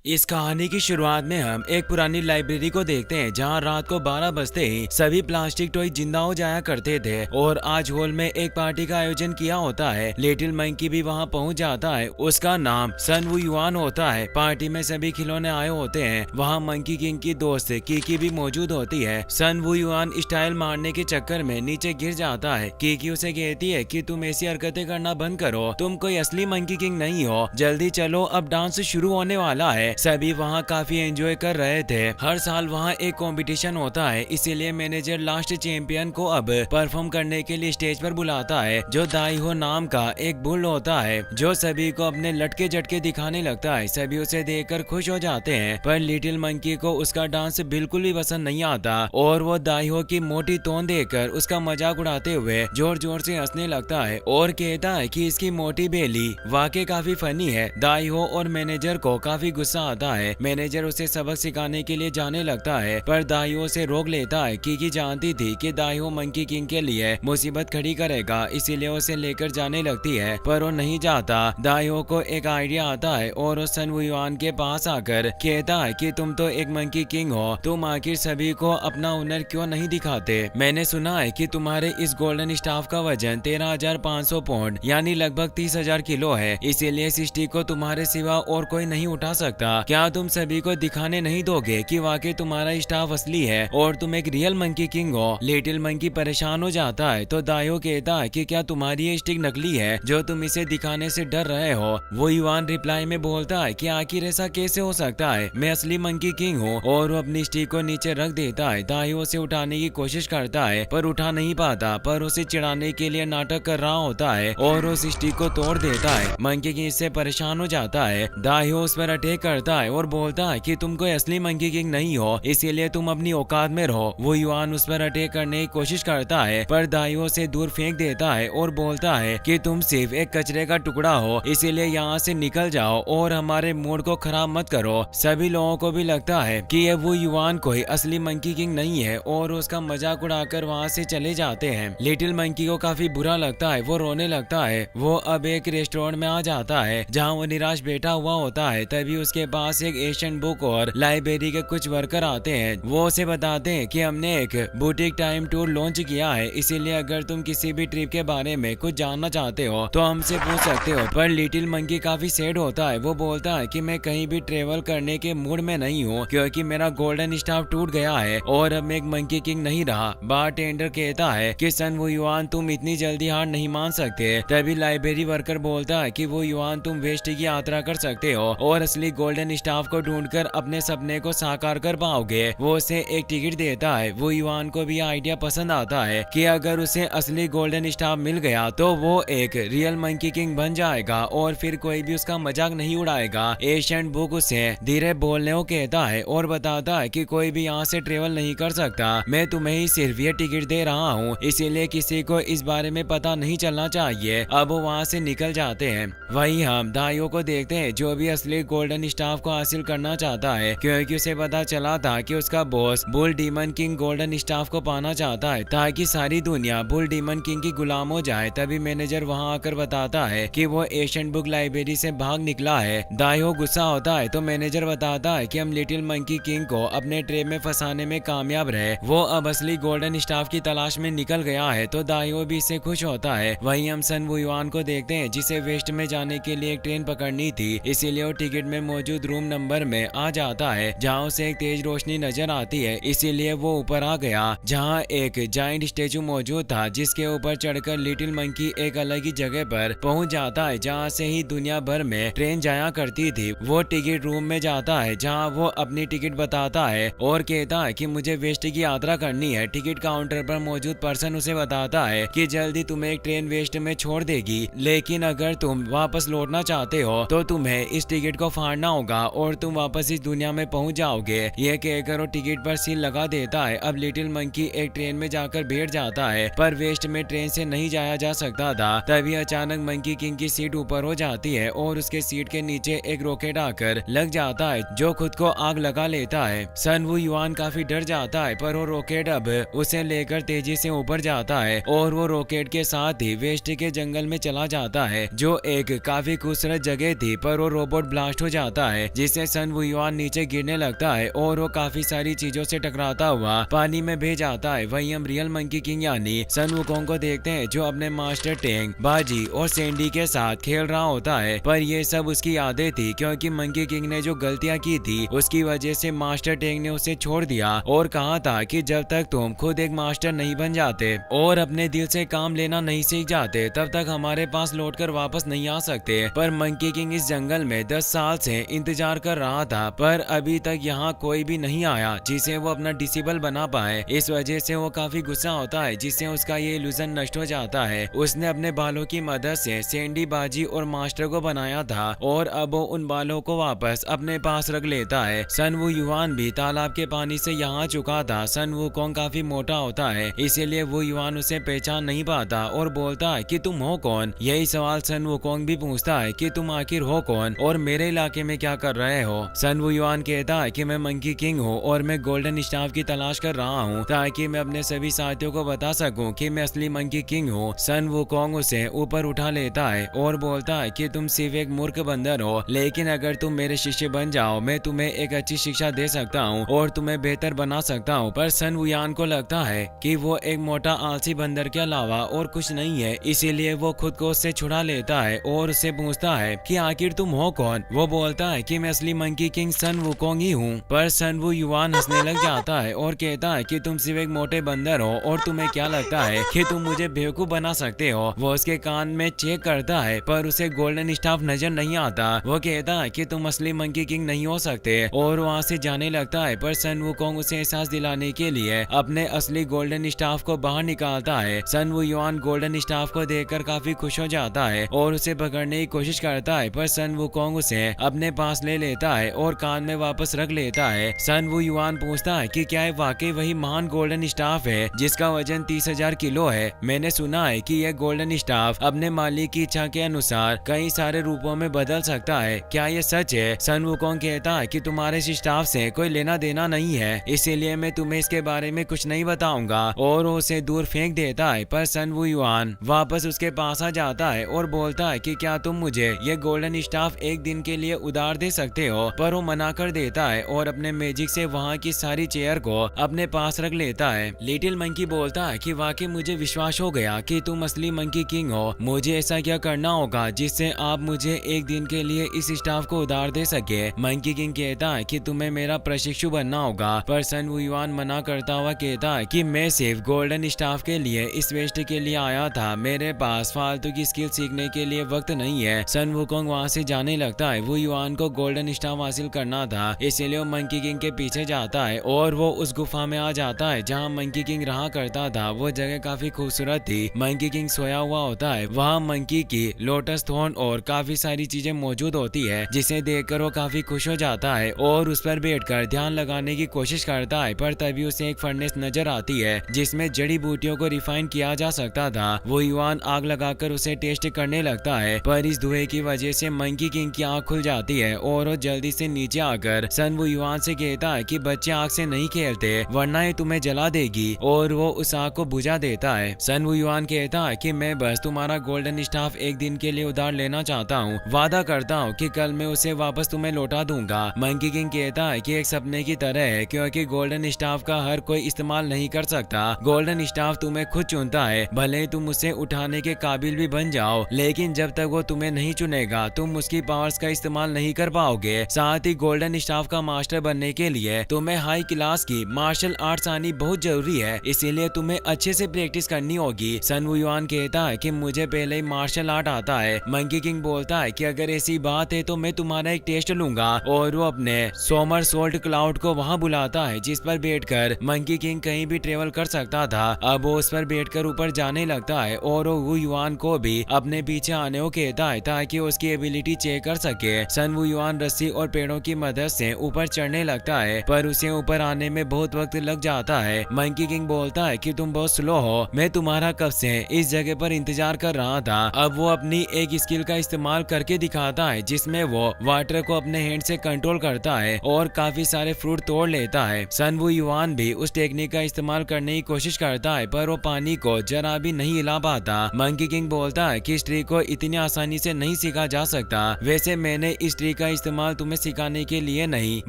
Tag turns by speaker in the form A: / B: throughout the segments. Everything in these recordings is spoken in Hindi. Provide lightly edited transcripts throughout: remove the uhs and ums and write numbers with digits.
A: इस कहानी की शुरुआत में हम एक पुरानी लाइब्रेरी को देखते हैं जहां रात को 12 बजते ही सभी प्लास्टिक टॉय जिंदा हो जाया करते थे और आज हॉल में एक पार्टी का आयोजन किया होता है। लिटिल मंकी भी वहां पहुंच जाता है। उसका नाम सन वू युआन होता है। पार्टी में सभी खिलौने आए होते हैं। वहां मंकी किंग की दोस्त कीकी भी मौजूद होती है। सन वू युआन स्टाइल मारने के चक्कर में नीचे गिर जाता है। कीकी उसे कहती है कि तुम ऐसी हरकतें करना बंद करो, तुम कोई असली मंकी किंग नहीं हो, जल्दी चलो अब डांस शुरू होने वाला है। सभी वहाँ काफी एंजॉय कर रहे थे। हर साल वहाँ एक कंपटीशन होता है, इसीलिए मैनेजर लास्ट चैंपियन को अब परफॉर्म करने के लिए स्टेज पर बुलाता है, जो दाईहो नाम का एक बुल होता है जो सभी को अपने लटके झटके दिखाने लगता है। सभी उसे देखकर खुश हो जाते हैं, पर लिटिल मंकी को उसका डांस बिल्कुल भी पसंद नहीं आता और वो दाईहो की मोटी तोंद देखकर उसका मजाक उड़ाते हुए जोर जोर से हंसने लगता है और कहता है कि इसकी मोटी बेली वाकई काफी फनी है। दाईहो और मैनेजर को काफी गुस्सा आता है। मैनेजर उसे सबक सिखाने के लिए जाने लगता है, पर दाईहो से रोक लेता है। कीकी जानती थी कि दाईहो मंकी किंग के लिए मुसीबत खड़ी करेगा, इसीलिए उसे लेकर जाने लगती है, पर वो नहीं जाता। दाईहो को एक आइडिया आता है और वो सन वू युआन के पास आकर कहता है कि तुम तो एक मंकी किंग हो, तुम आखिर सभी को अपना हुनर क्यों नहीं दिखाते? मैंने सुना है कि तुम्हारे इस गोल्डन स्टाफ का वजन 13,500 पाउंड यानी लगभग 30,000 किलो है, इसीलिए इस स्टिक को तुम्हारे सिवा और कोई नहीं उठा सकता। क्या तुम सभी को दिखाने नहीं दोगे कि वाकई तुम्हारा स्टाफ असली है और तुम एक रियल मंकी किंग हो? लिटिल मंकी परेशान हो जाता है, तो दाईहो कहता है कि क्या तुम्हारी ये स्टिक नकली है जो तुम इसे दिखाने से डर रहे हो? वो युआन रिप्लाई में बोलता है कि आखिर ऐसा कैसे हो सकता है, मैं असली मंकी किंग हूँ, और वो अपनी स्टिक को नीचे रख देता है। दाईहो उसे उठाने की कोशिश करता है पर उठा नहीं पाता, पर उसे चिढ़ाने के लिए नाटक कर रहा होता है और उस स्टिक को तोड़ देता है। मंकी किंग इससे परेशान हो जाता है। दाईहो उस पर अटैक करता है और बोलता है कि तुम कोई असली मंकी किंग नहीं हो, इसीलिए तुम अपनी औकात में रहो। वो युआन उस पर अटैक करने की कोशिश करता है, पर दाईहो से दूर फेंक देता है और बोलता है कि तुम सिर्फ एक कचरे का टुकड़ा हो, इसीलिए यहाँ से निकल जाओ और हमारे मूड को खराब मत करो। सभी लोगों को भी लगता है कि ये वो युआन कोई असली मंकी किंग नहीं है और उसका मजाक उड़ाकर वहाँ से चले जाते हैं। लिटिल मंकी को काफी बुरा लगता है, वो रोने लगता है। वो अब एक रेस्टोरेंट में आ जाता है जहाँ वो निराश बैठा हुआ होता है। तभी उसके पास एक एशियन बुक और लाइब्रेरी के कुछ वर्कर आते हैं। वो उसे बताते हैं कि हमने एक बुटीक टाइम टूर लॉन्च किया है, इसीलिए अगर तुम किसी भी ट्रिप के बारे में कुछ जानना चाहते हो तो हमसे पूछ सकते हो। पर लिटिल मंकी काफी सैड होता है। वो बोलता है कि मैं कहीं भी ट्रेवल करने के मूड में नहीं हूँ क्योंकि मेरा गोल्डन स्टाफ टूट गया है और अब मैं एक मंकी किंग नहीं रहा। बारटेंडर कहता है कि सन वो युआन तुम इतनी जल्दी हार नहीं मान सकते। तभी लाइब्रेरी वर्कर बोलता है कि वो युआन तुम वेस्ट की यात्रा कर सकते हो और असली गोल्डन स्टाफ को ढूंढकर अपने सपने को साकार कर पाओगे। वो उसे एक टिकट देता है। वो युआन को भी आइडिया पसंद आता है कि अगर उसे असली गोल्डन स्टाफ मिल गया तो वो एक रियल मंकी किंग बन जाएगा और फिर कोई भी उसका मजाक नहीं उड़ाएगा। एशियन बुक उसे धीरे बोलने को कहता है और बताता है कि कोई भी यहाँ से ट्रेवल नहीं कर सकता, मैं तुम्हें ही सिर्फ ये टिकट दे रहा हूँ, इसीलिए किसी को इस बारे में पता नहीं चलना चाहिए। अब वो वहाँ से निकल जाते हैं। वहीं हम दाईहो को देखते हैं जो भी असली गोल्डन स्टाफ को हासिल करना चाहता है, क्योंकि उसे पता चला था कि उसका boss bull demon king golden staff को पाना चाहता है ताकि सारी दुनिया बुल डीमन किंग की गुलाम हो जाए। तभी मैनेजर वहां आकर बताता है कि वो एशियन बुक लाइब्रेरी से भाग निकला है। दाईहो गुस्सा होता है, तो मैनेजर बताता है कि हम लिटिल मंकी किंग को अपने ट्रैप में फंसाने में कामयाब रहे, वो अब असली गोल्डन स्टाफ की तलाश में निकल गया है। तो दाईहो भी इससे खुश होता है। वहीं हम सन वू युआन को देखते हैं जिसे वेस्ट में जाने के लिए एक ट्रेन पकड़नी थी, इसीलिए वो टिकट में मौजूद रूम नंबर में आ जाता है जहाँ उसे एक तेज रोशनी नजर आती है, इसीलिए वो ऊपर आ गया जहाँ एक जायंट स्टेचू मौजूद था, जिसके ऊपर चढ़कर लिटिल मंकी एक अलग ही जगह पर पहुंच जाता है जहाँ से ही दुनिया भर में ट्रेन जाया करती थी। वो टिकट रूम में जाता है जहाँ वो अपनी टिकट बताता है और कहता है कि मुझे वेस्ट की यात्रा करनी है। टिकट काउंटर पर मौजूद पर्सन उसे बताता है कि जल्दी तुम्हें एक ट्रेन वेस्ट में छोड़ देगी, लेकिन अगर तुम वापस लौटना चाहते हो तो तुम्हें इस टिकट को फाड़ना होगा और तुम वापस इस दुनिया में पहुंच जाओगे। यह कहकर वो टिकट पर सील लगा देता है। अब लिटिल मंकी एक ट्रेन में जाकर बैठ जाता है, पर वेस्ट में ट्रेन से नहीं जाया जा सकता था। तभी अचानक मंकी किंग की सीट ऊपर हो जाती है और उसके सीट के नीचे एक रॉकेट आकर लग जाता है जो खुद को आग लगा लेता है। सन वू युआन काफी डर जाता है, पर वो रॉकेट अब उसे लेकर तेजी से ऊपर जाता है और वो रॉकेट के साथ ही वेस्ट के जंगल में चला जाता है जो एक काफी खूबसूरत जगह थी, पर वो रोबोट ब्लास्ट हो जाता है। है जिससे सन वुयुआन नीचे गिरने लगता है और वो काफी सारी चीजों से टकराता हुआ पानी में बह जाता है। वहीं हम रियल मंकी किंग यानी सन वुकोंग को देखते हैं जो अपने मास्टर टेंग, बाजी और सैंडी के साथ खेल रहा होता है, पर ये सब उसकी यादें थी क्योंकि मंकी किंग ने जो गलतियां की थी उसकी वजह से मास्टर टेंग ने उसे छोड़ दिया और कहा था कि जब तक तुम खुद एक मास्टर नहीं बन जाते और अपने दिल से काम लेना नहीं सीख जाते तब तक हमारे पास लौटकर वापस नहीं आ सकते। पर मंकी किंग इस जंगल में 10 साल से इंतजार कर रहा था पर अभी तक यहाँ कोई भी नहीं आया जिसे वो अपना डिसेबल बना पाए। इस वजह से वो काफी गुस्सा होता है जिससे उसका ये इल्यूजन नष्ट हो जाता है। उसने अपने बालों की मदद से सैंडी, बाजी और मास्टर को बनाया था और अब वो उन बालों को वापस अपने पास रख लेता है। सन वुयुआन भी तालाब के पानी से यहाँ चुका था। सन वुकोंग काफी मोटा होता है इसीलिए वुयुआन उसे पहचान नहीं पाता और बोलता है कि तुम हो कौन। यही सवाल सन वुकोंग भी पूछता है कि तुम आखिर हो कौन और मेरे इलाके में क्या कर रहे हो। सन वुयुआन कहता है कि मैं मंकी किंग हूँ और मैं गोल्डन स्टाफ की तलाश कर रहा हूँ ताकि मैं अपने सभी साथियों को बता सकूं कि मैं असली मंकी किंग हूँ। सन वुकोंग उसे ऊपर उठा लेता है और बोलता है कि तुम सिर्फ एक मूर्ख बंदर हो, लेकिन अगर तुम मेरे शिष्य बन जाओ मैं तुम्हें एक अच्छी शिक्षा दे सकता हूँ और तुम्हें बेहतर बना सकता हूँ। पर सन वुयान को लगता है कि वो एक मोटा आलसी बंदर के अलावा और कुछ नहीं है, इसीलिए वो खुद को उससे छुड़ा लेता है और उससे पूछता है कि आखिर तुम हो कौन। वो बोलता है कि मैं असली मंकी किंग सन वुकोंग ही हूँ। पर सन वुयुआन हंसने लग जाता है और कहता है कि तुम सिर्फ एक मोटे बंदर हो और तुम्हें क्या लगता है कि तुम मुझे बेवकूफ बना सकते हो। वो उसके कान में चेक करता है पर उसे गोल्डन स्टाफ नजर नहीं आता। वो कहता है कि तुम असली मंकी किंग नहीं हो सकते और वहाँ से जाने लगता है। पर सन वुकोंग उसे एहसास दिलाने के लिए अपने असली गोल्डन स्टाफ को बाहर निकालता है। सन वुयुआन गोल्डन स्टाफ को देखकर काफी खुश हो जाता है और उसे पकड़ने की कोशिश करता है पर सन वुकोंग उसे अपने पास ले लेता है और कान में वापस रख लेता है। सन वुयुआन पूछता है कि क्या ये वाकई वही महान गोल्डन स्टाफ है जिसका वजन 30,000 किलो है। मैंने सुना है कि यह गोल्डन स्टाफ अपने मालिक की इच्छा के अनुसार कई सारे रूपों में बदल सकता है, क्या ये सच है। सन वुकोंग कहता है कि तुम्हारे इस स्टाफ से कोई लेना देना नहीं है, इसीलिए मैं तुम्हें इसके बारे में कुछ नहीं बताऊंगा और उसे दूर फेंक देता है। पर सन वुयुआन वापस उसके पास आ जाता है और बोलता है कि क्या तुम मुझे ये गोल्डन स्टाफ एक दिन के लिए उधार दे सकते हो। पर वो मना कर देता है और अपने मैजिक से वहाँ की सारी चेयर को अपने पास रख लेता है। लिटिल मंकी बोलता है कि वाकई मुझे विश्वास हो गया कि तुम असली मंकी किंग हो। मुझे ऐसा क्या करना होगा जिससे आप मुझे एक दिन के लिए इस स्टाफ को उधार दे सके। मंकी किंग कहता है कि तुम्हें मेरा प्रशिक्षु बनना होगा। पर सन वुयुआन मना करता हुआ कहता है कि मैं सिर्फ गोल्डन स्टाफ के लिए इस वेस्ट के लिए आया था, मेरे पास फालतू की स्किल सीखने के लिए वक्त नहीं है। सन वुकोंग वहाँ से जाने लगता है। वुयुआन को गोल्डन स्टाफ हासिल करना था इसलिए वो मंकी किंग के पीछे जाता है और वो उस गुफा में आ जाता है जहाँ मंकी किंग रहा करता था। वो जगह काफी खूबसूरत थी। मंकी किंग सोया हुआ होता है। वहाँ मंकी की लोटस थॉर्न और काफी सारी चीजें मौजूद होती है जिसे देखकर वो काफी खुश हो जाता है और उस पर बैठकर ध्यान लगाने की कोशिश करता है। पर तभी उसे एक फर्नेस नजर आती है जिसमें जड़ी बूटियों को रिफाइन किया जा सकता था। वो युवान आग लगाकर उसे टेस्ट करने लगता है पर इस धुएं की वजह से मंकी किंग की आंख खुल जाती है और वो जल्दी से नीचे आकर सन वो युवान से कहता है कि बच्चे आग से नहीं खेलते वरना ये तुम्हें जला देगी और वो उस आग को बुझा देता है। सन वो युवान कहता है कि मैं बस तुम्हारा गोल्डन स्टाफ एक दिन के लिए उधार लेना चाहता हूँ, वादा करता हूँ कि कल मैं उसे वापस तुम्हें लौटा दूंगा। मंकी किंग कहता है कि एक सपने की तरह है क्योंकि गोल्डन स्टाफ का हर कोई इस्तेमाल नहीं कर सकता। गोल्डन स्टाफ तुम्हें खुद चुनता है, भले ही तुम उसे उठाने के काबिल भी बन जाओ, लेकिन जब तक वो तुम्हें नहीं चुनेगा तुम उसकी पावर्स का इस्तेमाल नहीं कर पाओगे। साथ ही गोल्डन स्टाफ का मास्टर बनने के लिए तुम्हें हाई क्लास की मार्शल आर्ट्स आनी बहुत जरूरी है, इसीलिए तुम्हें अच्छे से प्रैक्टिस करनी होगी। सन वुयुआन कहता है कि मुझे पहले ही मार्शल आर्ट आता है। मंकी किंग बोलता है कि अगर ऐसी बात है तो मैं तुम्हारा एक टेस्ट लूंगा और वो अपने सोमर सोल्ट क्लाउड को वहाँ बुलाता है जिस पर बैठकर मंकी किंग कहीं भी ट्रेवल कर सकता था। अब वो उस पर बैठकर ऊपर जाने लगता है और वो युआन को भी अपने पीछे आने को कहता है ताकि उसकी एबिलिटी चेक कर सके। सन वुयुआन रस्सी और पेड़ों की मदद से ऊपर चढ़ने लगता है पर उसे ऊपर आने में बहुत वक्त लग जाता है। मंकी किंग बोलता है कि तुम बहुत स्लो हो, मैं तुम्हारा कब से इस जगह पर इंतजार कर रहा था। अब वो अपनी एक स्किल का इस्तेमाल करके दिखाता है जिसमें वो वाटर को अपने हैंड से कंट्रोल करता है और काफी सारे फ्रूट तोड़ लेता है। सन वुयुआन भी उस टेक्निक का इस्तेमाल करने की कोशिश करता है पर वो पानी को जरा भी नहीं हिला पाता। मंकी किंग बोलता है कि इस ट्रिक को इतनी आसानी से नहीं सीखा जा सकता, वैसे मैंने इस ट्रिक का इस्तेमाल तुम्हें सिखाने के लिए नहीं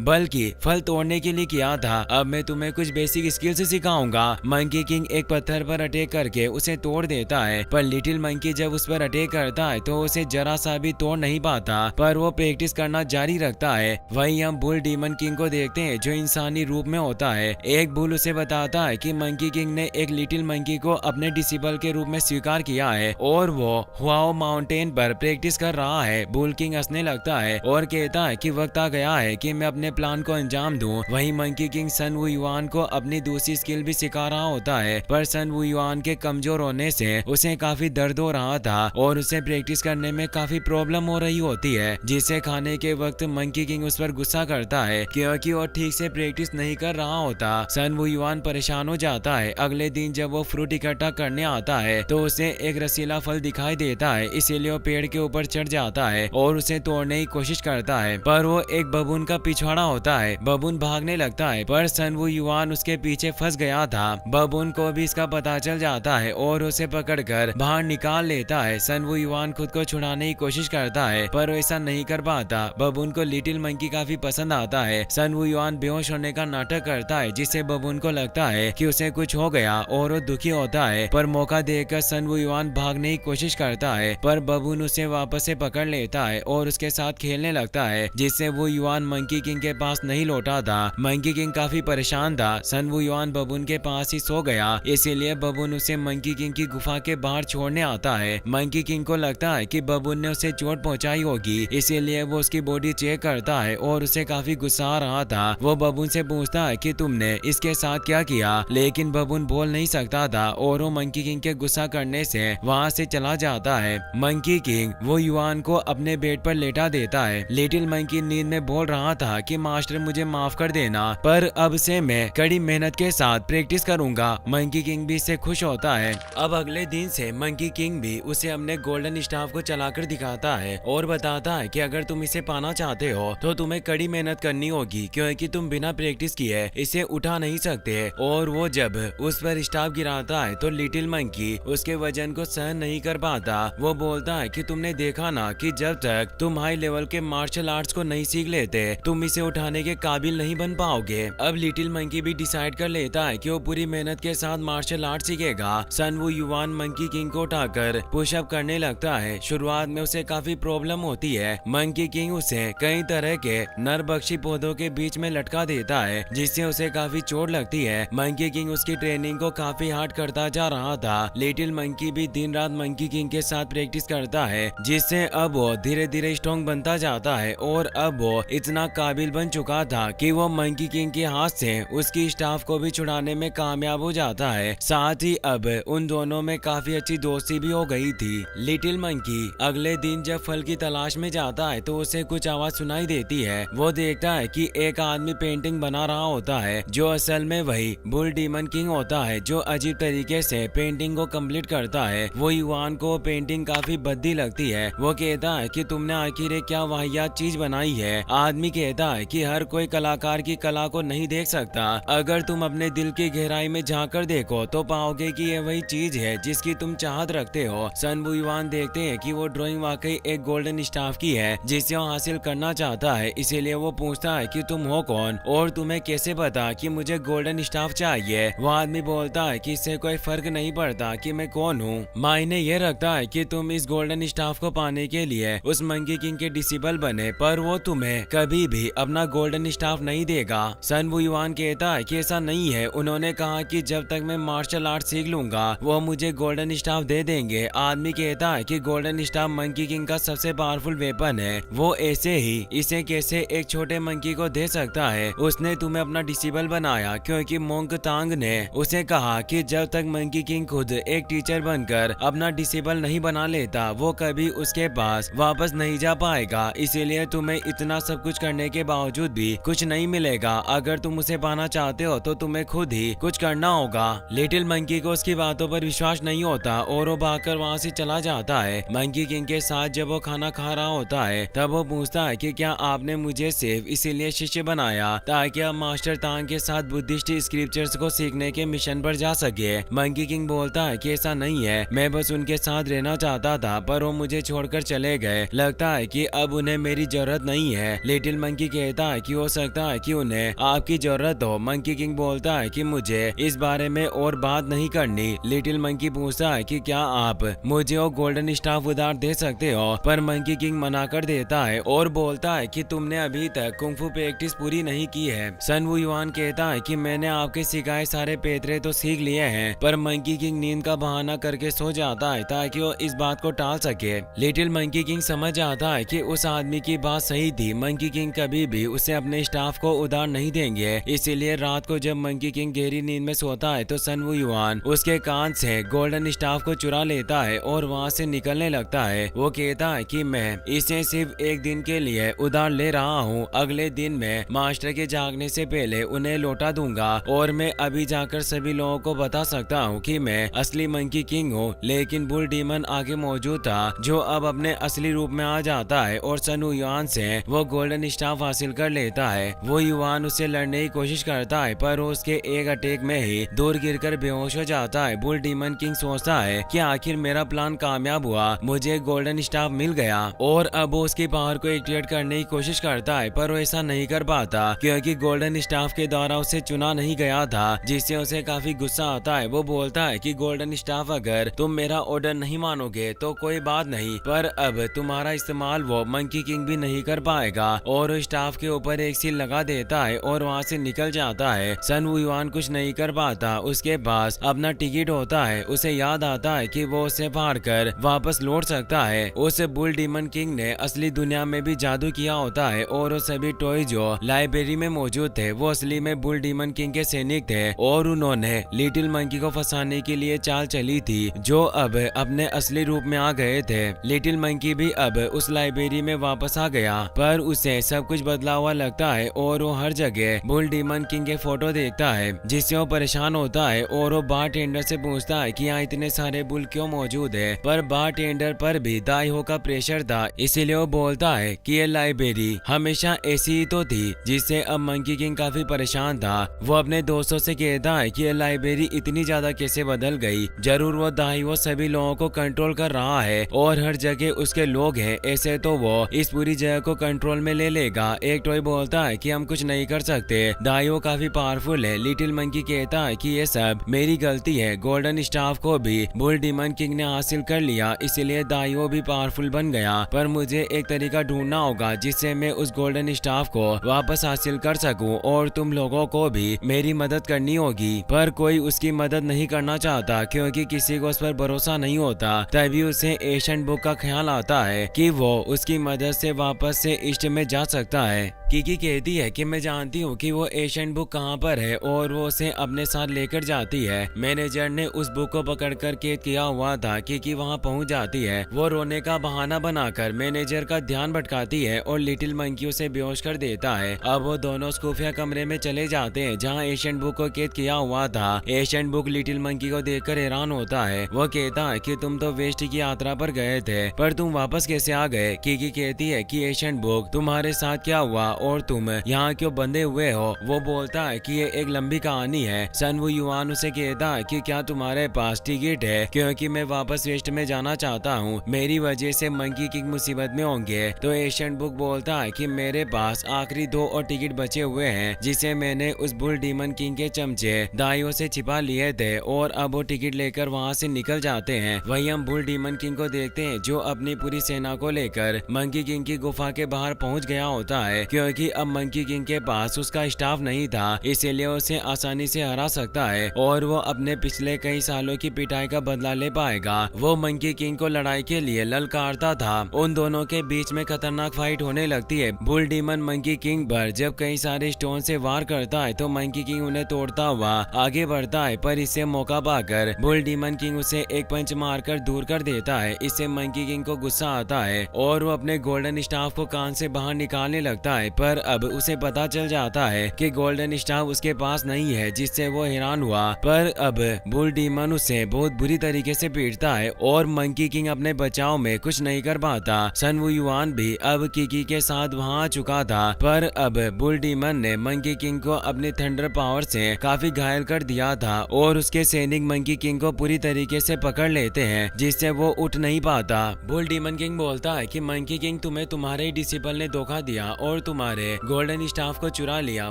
A: बल्कि फल तोड़ने के लिए किया था। अब मैं तुम्हें कुछ बेसिक स्किल्स सिखाऊंगा। मंकी किंग एक पत्थर पर अटैक करके उसे तोड़ देता है, पर लिटिल मंकी जब उस पर अटैक करता है तो उसे जरा सा भी तोड़ नहीं पाता, पर वो प्रैक्टिस करना जारी रखता है। वहीं हम बुल डीमन किंग को देखते हैं जो इंसानी रूप में होता है। एक बुल उसे बताता है कि मंकी किंग ने एक लिटिल मंकी को अपने डिसिबल के रूप में स्वीकार किया है और वो हुआओ माउंटेन पर प्रैक्टिस कर रहा है। बुल किंग हंसने लगता है और कहता है कि वक्त आ गया है कि मैं अपने प्लान को अंजाम दूं। वहीं मंकी किंग सन वुयुआन को अपनी दूसरी स्किल भी सिखा रहा होता है, पर सन वुयुआन के कमजोर होने से उसे काफी दर्द हो रहा था और उसे प्रैक्टिस करने में काफी प्रॉब्लम हो रही होती है, जिसे खाने के वक्त मंकी किंग उस पर गुस्सा करता है क्योंकि वो ठीक से प्रैक्टिस नहीं कर रहा होता। सन वुयुआन परेशान हो जाता है। अगले दिन जब वो फ्रूट इकट्ठा करने आता है तो उसे एक रसीला फल दिखाई देता है, इसीलिए वो पेड़ के ऊपर चढ़ जाता है और उसे तोड़ने की कोशिश करता है, पर वो एक बबून का पिछवाड़ा होता है। बबून भागने लगता है पर सन वुयुआन उसके पीछे फंस गया था। बबून को भी इसका पता चल जाता है और उसे पकड़कर बाहर निकाल लेता है। सन वुयुआन खुद को छुड़ाने की कोशिश करता है पर ऐसा नहीं कर पाता। बबून को लिटिल मंकी काफी पसंद आता है। सन वुयुआन बेहोश होने का नाटक करता है जिससे बबून को लगता है कि उसे कुछ हो गया और वो दुखी होता है, पर मौका देकर सन वुयुआन भागने की कोशिश करता है, पर बबून उसे वापस से पकड़ लेता है और उसके साथ खेलने लगता है, जिससे वुयुआन मंकी किंग के पास नहीं लौटा था। मंकी किंग काफी परेशान था। सन वुयुआन बबून के पास ही सो गया, इसीलिए बबून उसे मंकी किंग की गुफा के बाहर छोड़ने आता है। मंकी किंग को लगता है कि बबून ने उसे चोट पहुंचाई होगी, इसीलिए वो उसकी बॉडी चेक करता है और उसे काफी गुस्सा आ रहा था। वो बबून से पूछता है कि तुमने इसके साथ क्या किया, लेकिन बबून बोल नहीं सकता था और वो मंकी किंग के गुस्सा करने से वहाँ से चला जाता है। मंकी किंग वो युआन को अपने बेड पर लेटा देता है। लिटिल मंकी नींद में बोल रहा था कि मास्टर मुझे माफ कर देना, पर अब से मैं कड़ी मेहनत के साथ प्रैक्टिस करूंगा। मंकी किंग भी इससे खुश होता है। अब अगले दिन से मंकी किंग भी उसे अपने गोल्डन स्टाफ को चलाकर दिखाता है और बताता है कि अगर तुम इसे पाना चाहते हो तो तुम्हें कड़ी मेहनत करनी होगी, क्योंकि तुम बिना प्रैक्टिस किए इसे उठा नहीं सकते। और वो जब उस पर स्टाफ गिराता है तो लिटिल मंकी उसके वजन को सहन नहीं कर पाता। वो बोलता है कि तुमने देखा ना कि जब तक तुम हाई लेवल के मार्शल आर्ट्स को नहीं सीख लेते तुम इसे उठाने के काबिल नहीं बन पाओगे। अब लिटिल मंकी भी डिसाइड कर लेता है कि वो पूरी मेहनत के साथ मार्शल आर्ट सीखेगा। सन वुयुआन मंकी किंग को उठाकर पुशअप करने लगता है। शुरुआत में उसे काफी प्रॉब्लम होती है। मंकी किंग उसे कई तरह के नरबख्शी पौधों के बीच में लटका देता है, जिससे उसे काफी चोट लगती है। मंकी किंग उसकी ट्रेनिंग को काफी हार्ड करता जा रहा था। लिटिल मंकी भी दिन रात मंकी किंग के साथ प्रैक्टिस करता है, जिससे अब वो धीरे धीरे स्ट्रॉन्ग बनता जाता है और अब वो इतना काबिल बन चुका था कि वो मंकी किंग के हाथ से उसकी स्टाफ को भी छुड़ाने में कामयाब हो जाता है। साथ ही अब उन दोनों में काफी अच्छी दोस्ती भी हो गई थी। लिटिल मंकी अगले दिन जब फल की तलाश में जाता है तो उसे कुछ आवाज सुनाई देती है। वो देखता है कि एक आदमी पेंटिंग बना रहा होता है, जो असल में वही बुल डीमन किंग होता है, जो अजीब तरीके से पेंटिंग को कंप्लीट करता है। वो युवान को पेंटिंग काफी भद्दी लगती है। वो कहता है कि तुमने आखिर एक क्या वाहियात चीज बनाई है। आदमी कहता है कि हर कोई कलाकार की कला को नहीं देख सकता। अगर तुम अपने दिल की गहराई में झांक कर देखो तो पाओगे कि ये वही चीज है जिसकी तुम चाहत रखते हो। सन वुयुआन देखते हैं कि वो ड्राइंग वाकई एक गोल्डन स्टाफ की है जिसे वो हासिल करना चाहता है, इसीलिए वो पूछता है कि तुम हो कौन और तुम्हें कैसे पता कि मुझे गोल्डन स्टाफ चाहिए। वो आदमी बोलता है कि इससे कोई फर्क नहीं पड़ता कि मैं कौन हूँ, मायने ये रखता है कि तुम इस गोल्डन स्टाफ को पाने के लिए उस मंकी किंग के डिसिबल बने, पर वो तुम्हें कभी भी अपना गोल्डन स्टाफ नहीं देगा। सन वुयुआन कहता है कि ऐसा नहीं है, उन्होंने कहा कि जब तक मैं मार्शल आर्ट सीख लूंगा वो मुझे गोल्डन स्टाफ दे देंगे। आदमी कहता है कि गोल्डन स्टाफ मंकी किंग का सबसे पावरफुल वेपन है, वो ऐसे ही इसे कैसे एक छोटे मंकी को दे सकता है। उसने तुम्हें अपना डिसिबल बनाया क्योंकि मोंग तांग ने उसे कहा कि जब तक मंकी किंग खुद एक टीचर बनकर अपना डिसेबल नहीं बना लेता वो कभी उसके पास वापस नहीं जा पाएगा। इसीलिए तुम्हें इतना सब कुछ करने के बावजूद भी कुछ नहीं मिलेगा। अगर तुम उसे पाना चाहते हो तो तुम्हें खुद ही कुछ करना होगा। लिटिल मंकी को उसकी बातों पर विश्वास नहीं होता और वो भागकर वहाँ से चला जाता है। मंकी किंग के साथ जब वो खाना खा रहा होता है तब वो पूछता है कि क्या आपने मुझे सिर्फ इसीलिए शिष्य बनाया ताकि आप मास्टर तांग के साथ बुद्धिस्ट स्क्रिप्चर्स को सीखने के मिशन पर जा सके। मंकी किंग बोलता है कि ऐसा नहीं है, मैं बस उनके साथ रहना चाहता था पर वो मुझे छोड़कर चले गए। लगता है कि अब उन्हें मेरी जरूरत नहीं है। लिटिल मंकी कहता है कि हो सकता है कि उन्हें आपकी जरूरत हो। मंकी किंग बोलता है कि मुझे इस बारे में और बात नहीं करनी। लिटिल मंकी पूछता है कि क्या आप मुझे वो गोल्डन स्टाफ उधार दे सकते हो, पर मंकी किंग मना कर देता है और बोलता है कि तुमने अभी तक कुंफू प्रैक्टिस पूरी नहीं की है। सन वू युआन कहता है कि मैंने आपके सिखाए सारे पेतरे तो सीख लिए हैं, पर मंकी किंग नींद का बहाना करके सो जाता है ताकि वो इस बात को टाल सके। लिटिल मंकी किंग समझ आता है कि उस आदमी की बात सही थी। मंकी किंग कभी भी उसे अपने स्टाफ को उधार नहीं देंगे। इसीलिए रात को जब मंकी किंग गहरी नींद में सोता है तो सन वू युआन उसके कान से गोल्डन स्टाफ को चुरा लेता है और वहाँ से निकलने लगता है। वो कहता है कि मैं इसे सिर्फ एक दिन के लिए उधार ले रहा हूँ। अगले दिन में मास्टर के जागने से पहले उन्हें लौटा दूंगा और मैं अभी जाकर सभी लोगों को बता सकता हूँ कि मैं असली मंकी किंग हूँ। लेकिन बुल डीमन आगे मौजूद था जो अब अपने असली रूप में आ जाता है और सन वू युआन से वो गोल्डन स्टाफ हासिल कर लेता है। वो युआन उससे लड़ने की कोशिश करता है पर उसके एक अटैक में ही दूर गिरकर बेहोश हो जाता है। बुल डीमन किंग सोचता है कि आखिर मेरा प्लान कामयाब हुआ, मुझे गोल्डन स्टाफ मिल गया और अब वो उसकी पावर को एक्टिवेट करने की कोशिश करता है, पर वो ऐसा नहीं कर पाता क्योंकि गोल्डन स्टाफ के द्वारा उसे चुना नहीं गया था, जिससे उसे काफी गुस्सा आता है। वो बोलता है कि गोल्डन स्टाफ अगर तुम मेरा ऑर्डर नहीं मानोगे तो कोई बात नहीं, पर अब तुम्हारा इस्तेमाल वो मंकी किंग भी नहीं कर पाएगा और स्टाफ के ऊपर एक सील लगा देता है और वहाँ से निकल जाता है। सन वू युआन कुछ नहीं कर पाता, उसके पास अपना टिकट होता है। उसे याद आता है कि वो उसे फाड़ कर वापस लौट सकता है। उस बुल डीमन किंग ने असली दुनिया में भी जादू किया होता है और वो सभी टॉय जो लाइब्रेरी में मौजूद थे वो असली में बुल डीमन किंग के सैनिक थे और उन्होंने लिटिल मंकी को फंसाने के लिए चाल चली थी जो अब अपने असली रूप में आ गए थे। लिटिल मंकी भी अब उस लाइब्रेरी में वापस आ गया, पर उसे सब कुछ बदला हुआ लगता है और वो हर जगह बुल डीमन किंग के फोटो देखता है, जिससे वो परेशान होता है और वो बार टेंडर से पूछता है कि यहाँ इतने सारे बुल क्यों मौजूद है, पर बार टेंडर पर भी दाईहो का प्रेशर था, इसीलिए वो बोलता है कि ये लाइब्रेरी हमेशा ऐसी ही तो थी, जिससे अब मंकी किंग काफी परेशान था। वो अपने दोस्तों से कहता है कि ये लाइब्रेरी इतनी ज्यादा कैसे बदल गई, जरूर वो दाईहो सभी लोगों को कंट्रोल कर रहा है और हर जगह उसके लोग हैं, ऐसे तो वो इस पूरी जगह को कंट्रोल में ले लेगा। एक टॉय बोलता है कि हम कुछ नहीं कर सकते, दाईहो काफी पावरफुल है। लिटिल मंकी कहता है कि ये सब मेरी गलती है, गोल्डन स्टाफ को भी बुल डीमन किंग ने हासिल कर लिया, इसीलिए दाईहो भी पावरफुल बन गया, पर मुझे एक तरीका ढूंढना होगा जिससे मैं उस गोल्डन स्टाफ को वापस हासिल कर सकूं और तुम लोगों को भी मेरी मदद करनी होगी। पर कोई उसकी मदद नहीं करना चाहता क्योंकि किसी को उस पर भरोसा नहीं होता। तभी उसे एशियन बुक का ख्याल आता है कि वो उसकी मदद से वापस से ईस्ट में जा सकता है। किकी कहती है कि मैं जानती हूँ कि वो एशियन बुक कहाँ पर है और वो उसे अपने साथ लेकर जाती है। मैनेजर ने उस बुक को पकड़कर कैद किया हुआ था। किकी वहाँ पहुँच जाती है, वो रोने का बहाना बनाकर मैनेजर का ध्यान भटकाती है और लिटिल मंकी उसे बेहोश कर देता है। अब वो दोनों खुफिया कमरे में चले जाते हैं जहाँ एशियन बुक को कैद किया हुआ था। एशियन बुक लिटिल मंकी को देखकर हैरान होता है। वो कहता है कि तुम तो वेस्ट की यात्रा पर गए थे, पर तुम वापस कैसे आ गए? किकी कहती है कि एशियन बुक तुम्हारे साथ क्या हुआ और तुम यहाँ क्यों बंधे हुए हो? वो बोलता है कि ये एक लंबी कहानी है। सन वू युआन उसे कहता है कि क्या तुम्हारे पास टिकट है, क्योंकि मैं वापस वेस्ट में जाना चाहता हूँ, मेरी वजह से मंकी किंग मुसीबत में होंगे। तो एशियन बुक बोलता है कि मेरे पास आखिरी 2 और टिकट बचे हुए हैं जिसे मैंने उस बुल डीमन किंग के चमचे दाईहो से छिपा लिए थे और अब वो टिकट लेकर वहाँ से निकल जाते हैं। वहीं हम बुल डीमन किंग को देखते हैं जो अपनी पूरी सेना को लेकर मंकी किंग की गुफा के बाहर पहुँच गया होता है, क्योंकि अब मंकी किंग के पास उसका स्टाफ नहीं था, इसीलिए उसे आसानी से हरा सकता है और वो अपने पिछले कई सालों की पिटाई का बदला ले पाएगा। वो मंकी किंग को लड़ाई के लिए ललकारता था। उन दोनों के बीच में खतरनाक फाइट होने लगती है। बुल डीमन मंकी किंग पर जब कई सारे स्टोन से वार करता है तो मंकी किंग उन्हें तोड़ता हुआ आगे बढ़ता है, पर इससे मौका पाकर बुल डीमन किंग उसे एक पंच मारकर दूर कर देता है। इससे मंकी किंग को गुस्सा आता है और वो अपने गोल्डन स्टाफ को कान से बाहर निकालने लगता है, पर अब उसे पता चल जाता है कि गोल्डन स्टाफ उसके पास नहीं है, जिससे वो हैरान हुआ। पर अब बुल डीमन उसे बहुत बुरी तरीके से पीटता है और मंकी किंग अपने बचाव में कुछ नहीं कर पाता। सन वू युआन भी अब किकी के साथ वहां आ चुका था, पर अब बुल डीमन ने मंकी किंग को अपनी थंडर पावर से काफी घायल कर दिया था और उसके सैनिक मंकी किंग को पूरी तरीके से पकड़ लेते हैं, जिससे वो उठ नहीं पाता। बुल डीमन किंग बोलता है कि मंकी किंग तुम्हें तुम्हारे डिसिपल ने धोखा दिया और तुम्हारे गोल्डन स्टाफ को चुरा लिया।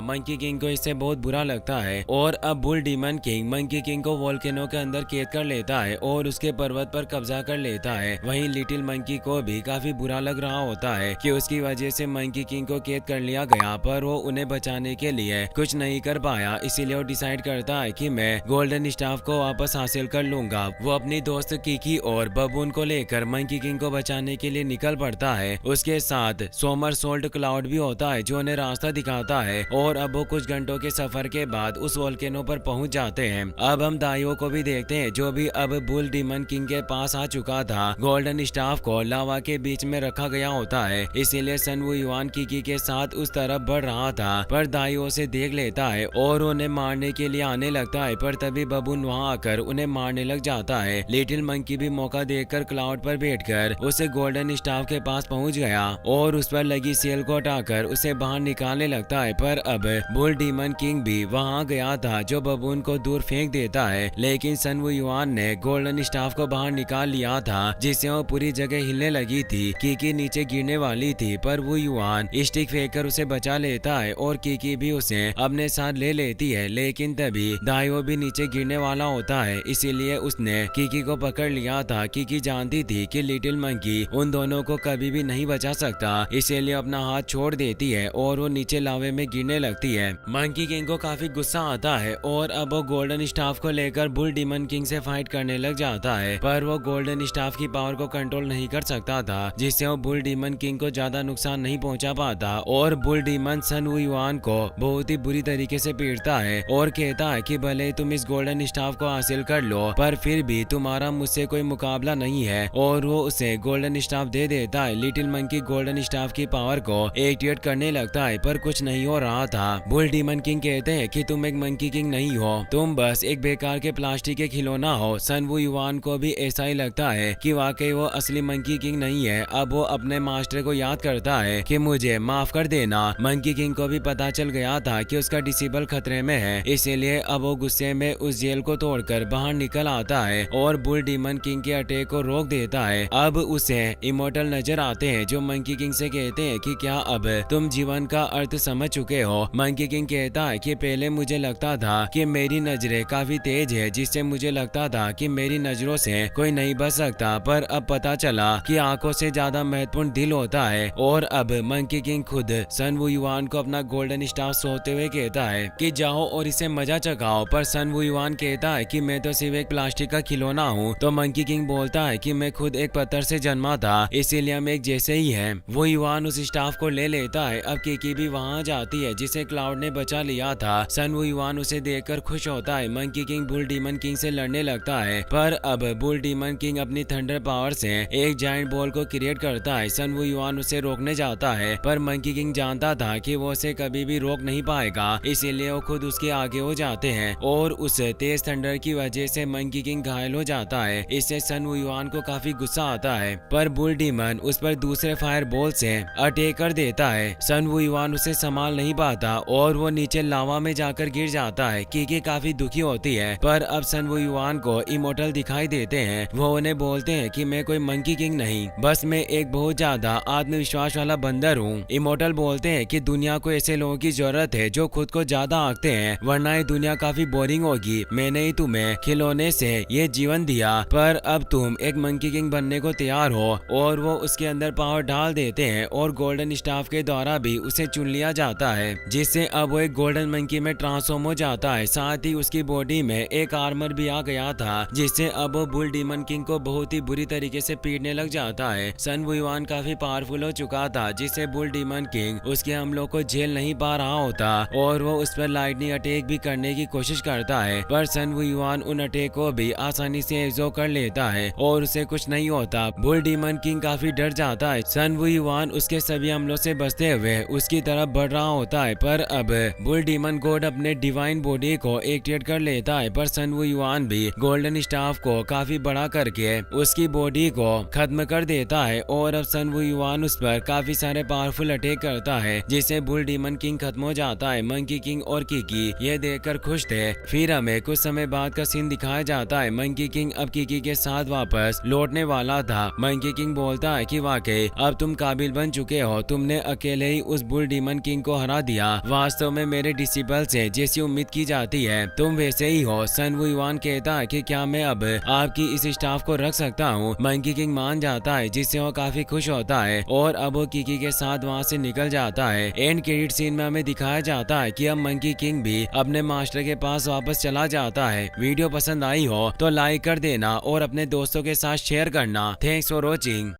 A: मंकी किंग को इससे बहुत बुरा लगता है और अब bull demon king monkey king को वोल्केनो के अंदर कैद कर लेता है और उसके पर्वत पर कब्जा कर लेता है। वहीं लिटिल मंकी को भी काफी बुरा लग रहा होता है कि उसकी वजह से मंकी किंग को कैद कर लिया गया, पर वो उन्हें बचाने के लिए कुछ नहीं कर पाया। इसीलिए वो डिसाइड करता है कि मैं गोल्डन स्टाफ को वापस हासिल कर लूंगा। वो अपनी दोस्त किकी और बबून को लेकर मंकी किंग को बचाने के लिए निकल पड़ता है। उसके साथ सोमरसॉल्ट क्लाउड भी होता है जो उन्हें रास्ता दिखाता है और अब वो कुछ घंटों के सफर के बाद उस वोल्केनो पर पहुंच जाते हैं। अब हम दाइयो को भी देखते हैं जो भी अब बुल डीमन किंग के पास आ चुका था। गोल्डन स्टाफ को लावा के बीच में रखा गया होता है, इसीलिए सन वू युआन किकी के साथ उस तरफ बढ़ रहा था, पर दाइयो उसे देख लेता है और उन्हें मारने के लिए आने लगता है। पर तभी बबून वहां आकर उन्हें मारने लग जाता है। लिटिल मंकी भी मौका देखकर क्लाउड पर बैठकर उसे गोल्डन स्टाफ के पास पहुंच गया और उस पर लगी सेल को हटाकर उसे बाहर निकालने लगता है। पर अब बुल डीमन किंग भी वहां गया था जो बबून को दूर फेंक देता है, लेकिन सन वू युआन ने गोल्डन स्टाफ को बाहर निकाल लिया था जिससे वो पूरी जगह हिलने लगी थी। कीकी नीचे गिरने वाली थी पर वू युआन स्टिक फेंककर उसे बचा लेता है और कीकी भी उसे अपने साथ ले लेती है। लेकिन तभी दाइयो भी नीचे गिरने वाला होता है, इसीलिए उसने कीकी को पकड़ लिया था। कीकी जानती थी कि लिटिल मंकी उन दोनों को कभी भी नहीं बचा सकता, इसीलिए अपना हाथ छोड़ देती है और वो नीचे लावे में गिरने लगती है। मंकी किंग को काफी गुस्सा आता है और अब वो गोल्डन स्टाफ को लेकर बुल डीमन किंग से फाइट करने लग जाता है, पर वो गोल्डन स्टाफ की पावर को कंट्रोल नहीं कर सकता था जिससे वो बुल डीमन किंग को ज्यादा नुकसान नहीं पहुंचा पाता। और बुल डीमन सन वू युआन को बहुत ही बुरी तरीके से पीटता है और कहता है कि भले तुम इस गोल्डन स्टाफ को हासिल कर लो पर फिर भी तुम्हारा मुझसे कोई मुकाबला नहीं है, और वो उसे गोल्डन स्टाफ दे देता है। लिटिल मंकी गोल्डन स्टाफ की पावर को एक्टिवेट करने लगता है पर कुछ नहीं हो रहा था। बुल डीमन किंग कहते हैं कि तुम एक मंकी किंग नहीं हो, तुम बस एक बेकार के प्लास्टिक के खिलौना हो। सन वू युआन को भी ऐसा ही लगता है कि वाकई वो असली मंकी किंग नहीं है। अब वो अपने मास्टर को याद करता है कि मुझे माफ कर देना। मंकी किंग को भी पता चल गया था कि उसका डिसेबल खतरे में है, इसीलिए अब वो गुस्से में उस जेल को तोड़कर बाहर निकल आता है और बुल डीमन किंग के अटैक को रोक देता है। अब उसे इमोर्टल नजर आते हैं जो मंकी किंग से कहते हैं कि क्या अब तुम जीवन का अर्थ समझ चुके हो। मंकी किंग कहता है कि पहले मुझे लगता था कि मेरी नजरें काफी तेज है, जिससे मुझे लगता था कि मेरी नजरों से कोई नहीं बच सकता, पर अब पता चला कि आंखों से ज्यादा महत्वपूर्ण दिल होता है। और अब मंकी किंग खुद सन वू युआन को अपना गोल्डन स्टाफ सोते हुए कहता है कि जाओ और इसे मजा चखाओ, पर सन वू युआन कहता है कि मैं तो सिर्फ एक प्लास्टिक का खिलौना हूँ। तो मंकी किंग बोलता है कि मैं खुद एक पत्थर से जन्मा था, इसीलिए हम एक जैसे ही हैं। वो युआन उस स्टाफ को ले लेता है। अब कीकी भी वहाँ जाती है जिसे क्लाउड ने बचा लिया था। सन वू युआन उसे देखकर खुश होता है। Monkey king bull demon king से लड़ने लगता है, पर अब बुल डीमन किंग अपनी थंडर पावर से एक जायंट बॉल को क्रिएट करता है। सन वू युआन उसे रोकने जाता है, पर मंकी किंग जानता था कि वो उसे कभी भी रोक नहीं पाएगा, इसीलिए वो खुद उसके आगे हो जाते हैं और उस तेज थंडर की वजह से मंकी किंग घायल हो जाता है। इससे सन वू युआन को काफी गुस्सा आता है, पर बुल डीमन उस पर दूसरे फायर बॉल से अटैक कर देता है। सन वू युआन उसे संभाल नहीं पाता और वो नीचे लावा में जाकर गिर जाता है। कीकी काफी दुखी होती है, पर अब सन वू युआन को इमोर्टल दिखाई देते हैं। वो उन्हें बोलते हैं कि मैं कोई मंकी किंग नहीं, बस मैं एक बहुत ज्यादा आत्मविश्वास वाला बंदर हूँ। इमोर्टल बोलते हैं कि दुनिया को ऐसे लोगों की जरूरत है जो खुद को ज्यादा आंकते हैं, वरना ये दुनिया काफी बोरिंग होगी। मैंने ही तुम्हें खिलौने से ये जीवन दिया, पर अब तुम एक मंकी किंग बनने को तैयार हो। और वो उसके अंदर पावर डाल देते हैं और गोल्डन स्टाफ के द्वारा भी उसे चुन लिया जाता है, जिससे अब वो एक गोल्डन मंकी में ट्रांसफॉर्म हो जाता है। साथ ही उसकी बॉडी में एक आर्मर भी आ गया था, जिससे अब वो बुल डीमन किंग को बहुत ही बुरी तरीके से पीटने लग जाता है। सन वू युआन काफी पावरफुल हो चुका था, जिससे बुल डीमन किंग उसके हमलों को झेल नहीं पा रहा होता और वो उस पर लाइटनिंग अटैक भी करने की कोशिश करता है, पर सन वू युआन उन अटैक को भी आसानी से एब्जॉर्ब कर लेता है और उसे कुछ नहीं होता। बुल डीमन किंग काफी डर जाता है। सन वू युआन उसके सभी हमलों से बचते हुए उसकी तरफ बढ़ रहा होता है, पर अब बुल डीमन गॉड अपने डिवाइन बॉडी को एक्टिवेट कर लेता है, पर सन वू युआन भी गोल्डन स्टाफ को काफी बड़ा करके उसकी बॉडी को खत्म कर देता है। और अब सन वू युआन उस पर काफी सारे पावरफुल अटैक करता है, जिससे बुल डीमन किंग खत्म हो जाता है। मंकी किंग और कीकी ये देखकर खुश थे। फिर हमें कुछ समय बाद का सीन दिखाया जाता है। मंकी किंग अब कीकी के साथ वापस लौटने वाला था। मंकी किंग बोलता है कि वाकई अब तुम काबिल बन चुके हो, तुमने अकेले ही उस बुल डीमन किंग को हरा दिया। वास्तव में मेरे डिसिपल से जैसी उम्मीद की जाती है तुम वैसे ही हो। सन वू युआन कहता है कि क्या मैं अब आपकी इस स्टाफ को रख सकता हूँ। मंकी किंग मान जाता है जिससे वो काफी खुश होता है और अब वो किकी के साथ वहाँ से निकल जाता है। एंड क्रेडिट सीन में हमें दिखाया जाता है कि अब मंकी किंग भी अपने मास्टर के पास वापस चला जाता है। वीडियो पसंद आई हो तो लाइक कर देना और अपने दोस्तों के साथ शेयर करना। Thanks for watching.